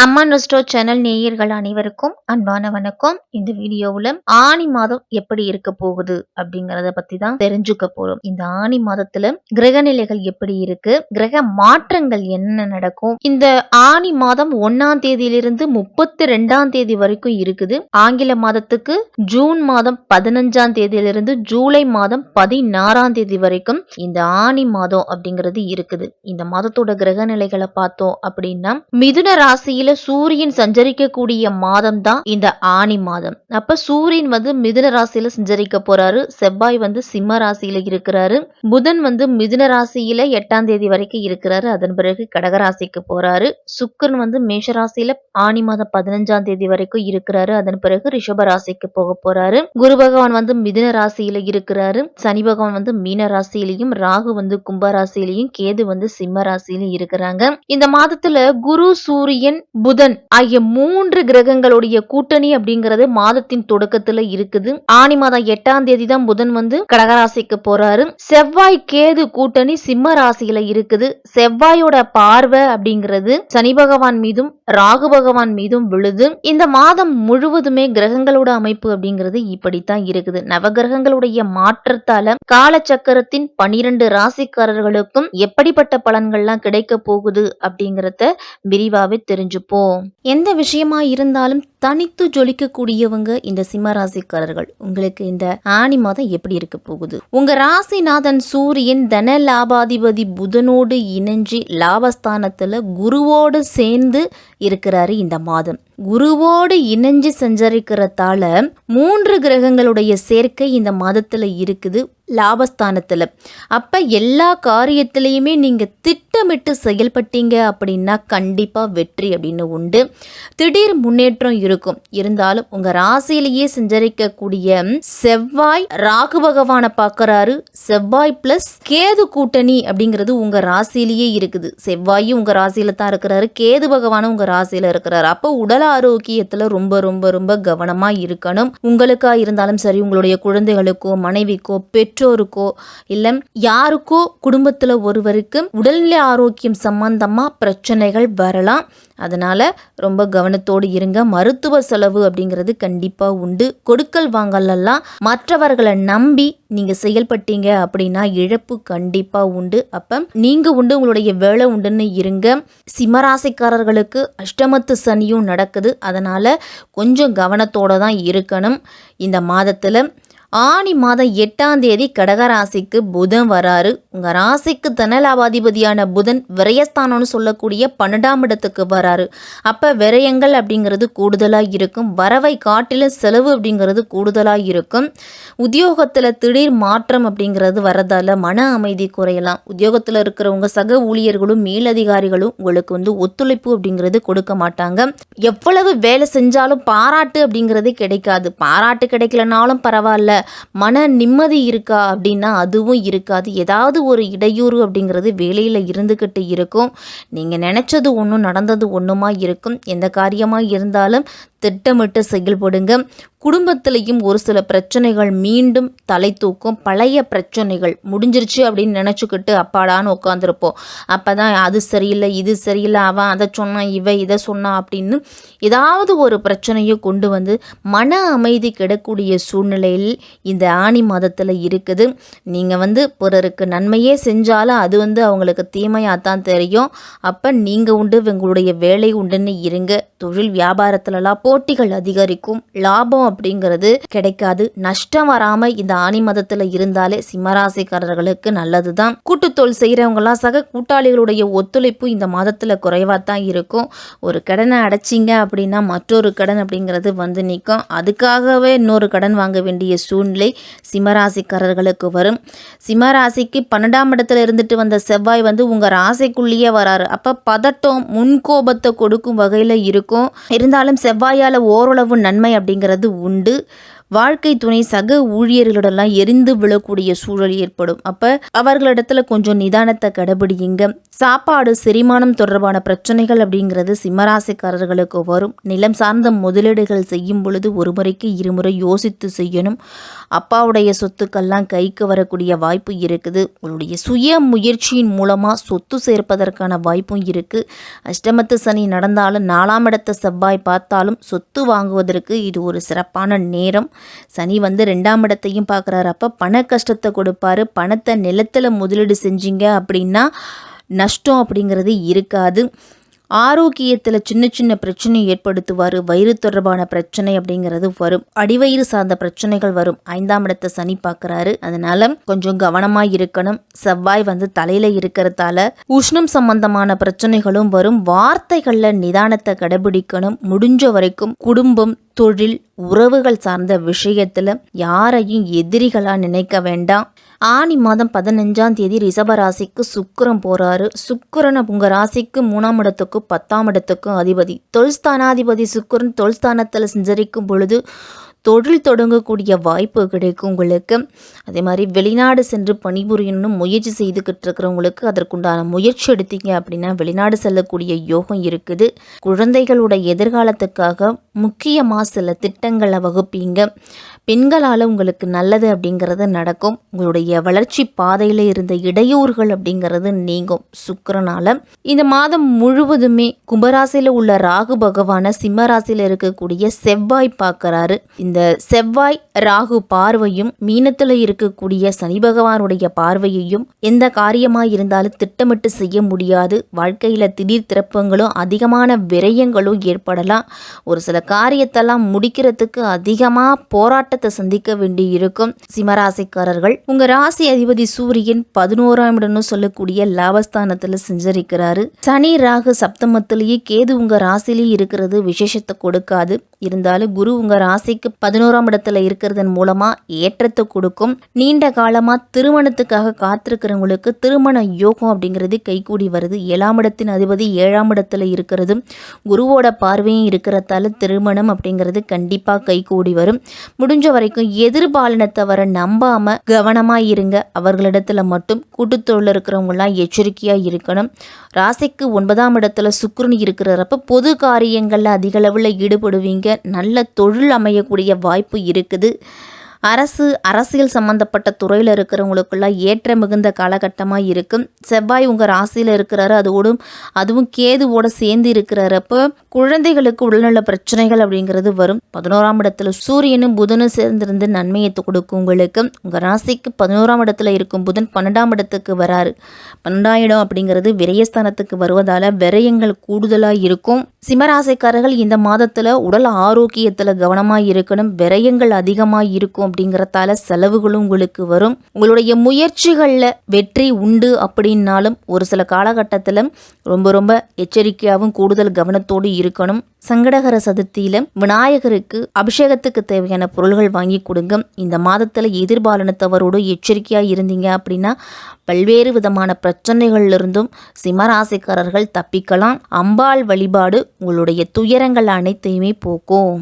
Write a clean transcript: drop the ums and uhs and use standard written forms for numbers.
அம்மா நொஸ்டோ சேனல் நேயர்கள் அனைவருக்கும் அன்பான வணக்கம். இந்த வீடியோவுல ஆனி மாதம் எப்படி இருக்க போகுது அப்படிங்கறத பத்தி தான் தெரிஞ்சுக்க போறோம். இந்த ஆனி மாதத்துல கிரக நிலைகள் எப்படி இருக்கு, கிரக மாற்றங்கள் என்ன நடக்கும், இந்த ஆனி மாதம் 1ஆம் தேதியிலிருந்து 32ஆம் தேதி வரைக்கும் இருக்குது. ஆங்கில மாதத்துக்கு ஜூன் மாதம் 15ஆம் தேதியிலிருந்து ஜூலை மாதம் 16ஆம் தேதி வரைக்கும் இந்த ஆனி மாதம் அப்படிங்கிறது இருக்குது. இந்த மாதத்தோட கிரக நிலைகளை பார்த்தோம் அப்படின்னா மிதுன ராசியில சூரியன் சஞ்சரிக்கக்கூடிய மாதம் தான் இந்த ஆனி மாதம். அப்ப சூரியன் மிதுன ராசியில சஞ்சரிக்க போறாரு. செவ்வாய் சிம்ம ராசியில இருக்கிறாரு. புதன் மிதுன ராசியில 8ஆம் தேதி வரைக்கும் இருக்கிறாரு. அதன் பிறகு கடகராசிக்கு போறாரு. சுக்கிரன் மேஷ ராசியில ஆனி மாதம் 15ஆம் தேதி வரைக்கும் இருக்கிறாரு. அதன் பிறகு ரிஷப ராசிக்கு போக போறாரு. குரு பகவான் மிதுன ராசியில இருக்கிறாரு. சனி பகவான் மீன ராசியிலையும், ராகு கும்ப ராசியிலையும், கேது சிம்ம ராசியில இருக்கிறாங்க. இந்த மாதத்துல குரு, சூரியன், புதன் ஆகிய 3 கிரகங்களுடைய கூட்டணி அப்படிங்கிறது மாதத்தின் தொடக்கத்துல இருக்குது. ஆனி மாதம் 8ஆம் தேதி தான் புதன் கடகராசிக்கு போறாரு. செவ்வாய் கேது கூட்டணி சிம்ம ராசியில இருக்குது. செவ்வாயோட பார்வை அப்படிங்கிறது சனி பகவான் மீதும் ராகு பகவான் மீதும் விழுது. இந்த மாதம் முழுவதுமே கிரகங்களோட அமைப்பு அப்படிங்கிறது இப்படித்தான் இருக்குது. நவகிரகங்களுடைய மாற்றத்தால காலச்சக்கரத்தின் 12 ராசிக்காரர்களுக்கும் எப்படிப்பட்ட பலன்கள்லாம் கிடைக்க போகுது அப்படிங்கறத விரிவாவே தெரிஞ்சுப்போம். எந்த விஷயமா இருந்தாலும் தனித்து ஜொலிக்கக்கூடியவங்க இந்த சிம்ம ராசிக்காரர்கள். உங்களுக்கு இந்த ஆனி மாதம் எப்படி இருக்க போகுது? உங்க ராசிநாதன் சூரியன் தன லாபாதிபதி புதனோடு இணைஞ்சு லாபஸ்தானத்துல குருவோடு சேர்ந்து இருக்கிறாரு. இந்த மாதம் குருவோடு இணைஞ்சு சஞ்சரிக்கிறதால 3 கிரகங்களுடைய சேர்க்கை இந்த மாதத்துல இருக்குது லாபஸ்தானத்துல. அப்ப எல்லா காரியத்திலையுமே நீங்க திட்டமிட்டு செயல்பட்டீங்க அப்படின்னா கண்டிப்பா வெற்றி அப்படின்னு உண்டு. திடீர் முன்னேற்றம் இருக்கும். இருந்தாலும் உங்க ராசியிலேயே சஞ்சரிக்கக்கூடிய செவ்வாய் ராகு பகவானை பார்க்கறாரு. செவ்வாய் பிளஸ் கேது கூட்டணி அப்படிங்கிறது உங்க ராசியிலேயே இருக்குது. செவ்வாயும் உங்க ராசியில தான் இருக்கிறாரு. கேது பகவானும் உங்க ராசியில இருக்கிறாரு. அப்போ உடல் ஆரோக்கியத்துல ரொம்ப ரொம்ப ரொம்ப கவனமா இருக்கணும். உங்களுக்கா இருந்தாலும் சரி, உங்களுடைய குழந்தைகளுக்கோ, மனைவிக்கோ, பெற்றோருக்கோ, இல்ல யாருக்கோ குடும்பத்துல ஒருவருக்கு உடல்நிலை ஆரோக்கியம் சம்பந்தமா பிரச்சனைகள் வரலாம். அதனால ரொம்ப கவனத்தோடு இருங்க. மருத்துவ செலவு அப்படிங்கிறது கண்டிப்பா உண்டு. கொடுக்கல் வாங்கல் எல்லாம் மற்றவர்களை நம்பி நீங்க செயல்பட்டீங்க அப்படின்னா இழப்பு கண்டிப்பா உண்டு. அப்ப நீங்க உண்டு, உங்களுடைய வேலை உண்டுன்னு இருங்க. சிம்மராசிக்காரர்களுக்கு அஷ்டமத்து சனியும் நடக்குது. அதனால கொஞ்சம் கவனத்தோட தான் இருக்கணும். இந்த மாதத்துல ஆனி மாதம் 8ஆம் தேதி கடகராசிக்கு புதன் வராரு. உங்க ராசிக்கு தனலாபாதிபதியான புதன் விரயஸ்தானம்னு சொல்லக்கூடிய 12ஆம் இடத்துக்கு வராரு. அப்ப விரயங்கள் அப்படிங்கிறது கூடுதலா இருக்கும். வரவை காட்டிலும் செலவு அப்படிங்கிறது கூடுதலா இருக்கும். உத்தியோகத்துல திடீர் மாற்றம் அப்படிங்கிறது வரதால மன அமைதி குறையலாம். உத்தியோகத்துல இருக்கிறவங்க சக ஊழியர்களும் மேலதிகாரிகளும் உங்களுக்கு ஒத்துழைப்பு அப்படிங்கிறது கொடுக்க மாட்டாங்க. எவ்வளவு வேலை செஞ்சாலும் பாராட்டு அப்படிங்கிறது கிடைக்காது. பாராட்டு கிடைக்கலனாலும் பரவாயில்ல, மன நிம்மதி இருக்கா அப்படின்னா அதுவும் இருக்காது. ஏதாவது ஒரு இடையூறு அப்படிங்கிறது வேலையில இருந்துகிட்டு இருக்கும். நீங்க நினைச்சது ஒன்றும் நடந்தது ஒன்றுமா இருக்கும். எந்த காரியமா இருந்தாலும் திட்டமிட்டு செயல்படுங்க. குடும்பத்திலையும் ஒரு சில பிரச்சனைகள் மீண்டும் தலை தூக்கும். பழைய பிரச்சனைகள் முடிஞ்சிருச்சு அப்படின்னு நினச்சிக்கிட்டு அப்பாடான்னு உட்காந்துருப்போம். அப்போ தான் அது சரியில்லை, இது சரியில்லை, அவன் அதை சொன்னான், இவ இதை சொன்னான் அப்படின்னு ஏதாவது ஒரு பிரச்சனையை கொண்டு மன அமைதி கெடக்கூடிய சூழ்நிலையில் இந்த ஆனி மாதத்தில் இருக்குது. நீங்கள் பிறருக்கு நன்மையே செஞ்சாலும் அது அவங்களுக்கு தீமையாக தான் தெரியும். அப்போ நீங்கள் உண்டு, உங்களுடைய வேலை உண்டுன்னு இருங்க. தொழில் வியாபாரத்துலலாம் போட்டிகள் அதிகரிக்கும். லாபம் அப்படிங்கிறது கிடைக்காது. நஷ்டம் வராம இந்த ஆனி மாதத்துல இருந்தாலே சிம்மராசிக்காரர்களுக்கு நல்லதுதான். கூட்டுத்தொழில் செய்யறவங்கலாம் சக கூட்டாளிகளுடைய ஒத்துழைப்பு இந்த மாதத்துல குறைவா தான் இருக்கும். ஒரு கடனை அடைச்சிங்க அப்படின்னா மற்றொரு கடன் அப்படிங்கிறது நிற்கும். அதுக்காகவே இன்னொரு கடன் வாங்க வேண்டிய சூழ்நிலை சிம்மராசிக்காரர்களுக்கு வரும். சிம்மராசிக்கு 12ஆம் இடத்துல இருந்துட்டு வந்த செவ்வாய் உங்க ராசிக்குள்ளேயே வராரு. அப்ப பதட்டம், முன்கோபத்தை கொடுக்கும் வகையில இருக்கும். இருந்தாலும் செவ்வாயால ஓரளவு நன்மை அப்படிங்கிறது உண்டு. வாழ்க்கை துணை சக ஊழியர்களிடலாம் எரிந்து விழக்கூடிய சூழல் ஏற்படும். அப்போ அவர்களிடத்துல கொஞ்சம் நிதானத்தை கடைபிடிங்க. சாப்பாடு செரிமானம் தொடர்பான பிரச்சனைகள் அப்படிங்கிறது சிம்மராசிக்காரர்களுக்கு வரும். நிலம் சார்ந்த முதலீடுகள் செய்யும் பொழுது ஒரு முறைக்கு இருமுறை யோசித்து செய்யணும். அப்பாவுடைய சொத்துக்கள்லாம் கைக்கு வரக்கூடிய வாய்ப்பு இருக்குது. உங்களுடைய சுய முயற்சியின் மூலமாக சொத்து சேர்ப்பதற்கான வாய்ப்பும் இருக்குது. அஷ்டமத்து சனி நடந்தாலும் 4ஆம் இடத்தை செவ்வாய் பார்த்தாலும் சொத்து வாங்குவதற்கு இது ஒரு சிறப்பான நேரம். சனி 2ஆம் இடத்தையும் பார்க்குறாரு. அப்போ பண கஷ்டத்தை கொடுப்பாரு. பணத்தை நிலத்தில் முதலீடு செஞ்சீங்க அப்படின்னா நஷ்டம் அப்படிங்கிறது இருக்காது. ஆரோக்கியத்தில் சின்ன சின்ன பிரச்சனை ஏற்படுத்துவார். வயிறு தொடர்பான பிரச்சனை அப்படிங்கிறது வரும். அடிவயிறு சார்ந்த பிரச்சனைகள் வரும். 5ஆம் இடத்தை சனி பார்க்குறாரு. அதனால கொஞ்சம் கவனமாக இருக்கணும். செவ்வாய் தலையில் இருக்கிறதால உஷ்ணம் சம்பந்தமான பிரச்சனைகளும் வரும். வார்த்தைகளில் நிதானத்தை கடைபிடிக்கணும். முடிஞ்ச வரைக்கும் குடும்பம், தொழில், உறவுகள் சார்ந்த விஷயத்தில் யாரையும் எதிரிகளாக நினைக்க வேண்டாம். ஆனி மாதம் 15ஆம் தேதி ரிஷபராசிக்கு சுக்கிரன் போகிறாரு. சுக்கிரன் உங்கள் ராசிக்கு 3ஆம் இடத்துக்கும் 10ஆம் இடத்துக்கும் அதிபதி. தொல்ஸ்தானாதிபதி சுக்கிரன் தொல்ஸ்தானத்தில் சஞ்சரிக்கும் பொழுது தொழில் தொடங்கக்கூடிய வாய்ப்பு கிடைக்கும் உங்களுக்கு. அதே மாதிரி வெளிநாடு சென்று பணிபுரியணும்னு முயற்சி செய்துக்கிட்டு இருக்கிறவங்களுக்கு அதற்குண்டான முயற்சி எடுத்தீங்க அப்படின்னா வெளிநாடு செல்லக்கூடிய யோகம் இருக்குது. குழந்தைகளோட எதிர்காலத்துக்காக முக்கியமாக சில திட்டங்களை வகுப்பீங்க. பெண்களால் உங்களுக்கு நல்லது அப்படிங்கிறது நடக்கும். உங்களுடைய வளர்ச்சி பாதையில் இருந்த இடையூறுகள் அப்படிங்கிறது நீங்கும் சுக்கிரனால. இந்த மாதம் முழுவதுமே கும்பராசியில் உள்ள ராகு பகவானை சிம்ம ராசியில் இருக்கக்கூடிய செவ்வாய் பார்க்கறாரு. இந்த செவ்வாய் ராகு பார்வையும் மீனத்தில் இருக்கக்கூடிய சனி பகவானுடைய பார்வையையும் எந்த காரியமாக இருந்தாலும் திட்டமிட்டு செய்ய முடியாது. வாழ்க்கையில் திடீர் திருப்பங்களும் அதிகமான விரயங்களும் ஏற்படலாம். ஒரு சில காரியத்தெல்லாம் முடிக்கிறதுக்கு அதிகமாக போராட்டத்தை சந்திக்க வேண்டி இருக்கும். சிம்மராசிக்காரர்கள் உங்க ராசி அதிபதி சூரியன் 11ஆம் இடம்னு சொல்லக்கூடிய லாபஸ்தானத்துல சஞ்சரிக்கிறாரு. சனி ராகு சப்தமத்திலேயே, கேது உங்க ராசிலேயே இருக்கிறது விசேஷத்தை கொடுக்காது. இருந்தாலும் குரு உங்க ராசிக்கு 11ஆம் இடத்துல இருக்கிறதன் மூலமா ஏற்றத்தை கொடுக்கும். நீண்ட காலமா திருமணத்துக்காக காத்திருக்கிறவங்களுக்கு திருமண யோகம் அப்படிங்கிறது கைகூடி வருது. 7ஆம் இடத்தின் அதிபதி 7ஆம் இடத்துல இருக்கிறது குருவோட பார்வையும் இருக்கிறதால திருமணம் அப்படிங்கிறது கண்டிப்பா கைகூடி வரும். முடிஞ்ச வரைக்கும் எதிர்பாலினத்தவரை நம்பாம கவனமா இருங்க. அவர்களிடத்துல மட்டும் கூட்டுத்தொழில் இருக்கிறவங்கலாம் எச்சரிக்கையா இருக்கணும். ராசிக்கு 9ஆம் இடத்துல சுக்கிரன் இருக்கிறப்ப பொது காரியங்கள்ல அதிக அளவில் ஈடுபடுவீங்க. நல்ல தொழில் அமையக்கூடிய வாய்ப்பு இருக்குது. அரசியல் சம்பந்தப்பட்ட துறையில் இருக்கிறவங்களுக்குள்ள ஏற்ற மிகுந்த காலகட்டமாக இருக்கும். செவ்வாய் உங்கள் ராசியில் இருக்கிறாரு. அதுவும் கேதுவோட சேர்ந்து இருக்கிறப்போ குழந்தைகளுக்கு உடல்நல பிரச்சனைகள் அப்படிங்கிறது வரும். 11ஆம் இடத்துல சூரியனும் புதனும் சேர்ந்திருந்து நன்மையை கொடுக்கும் உங்களுக்கு. உங்கள் ராசிக்கு 11ஆம் இடத்துல இருக்கும் புதன் 12ஆம் இடத்துக்கு வராரு. 12ஆம் இடம் அப்படிங்கிறது விரயஸ்தானத்துக்கு வருவதால விரயங்கள் கூடுதலாக இருக்கும். சிம்மராசிக்காரர்கள் இந்த மாதத்தில் உடல் ஆரோக்கியத்தில் கவனமாக இருக்கணும். விரயங்கள் அதிகமாக இருக்கும் அப்படிங்கிறதால செலவுகளும் உங்களுக்கு வரும். உங்களுடைய முயற்சிகளில் வெற்றி உண்டு அப்படின்னாலும் ஒரு சில காலகட்டத்தில் ரொம்ப எச்சரிக்கையாகவும் கூடுதல் கவனத்தோடு இருக்கணும். சங்கடகர சதுர்த்தியில விநாயகருக்கு அபிஷேகத்துக்கு தேவையான பொருள்கள் வாங்கி கொடுங்க. இந்த மாதத்தில் எதிர்பாலினத்தவரோடு எச்சரிக்கையாக இருந்தீங்க அப்படின்னா பல்வேறு விதமான பிரச்சனைகளிலிருந்தும் சிம்மராசிக்காரர்கள் தப்பிக்கலாம். அம்பாள் வழிபாடு உங்களுடைய துயரங்கள் அனைத்தையுமே போக்கும்.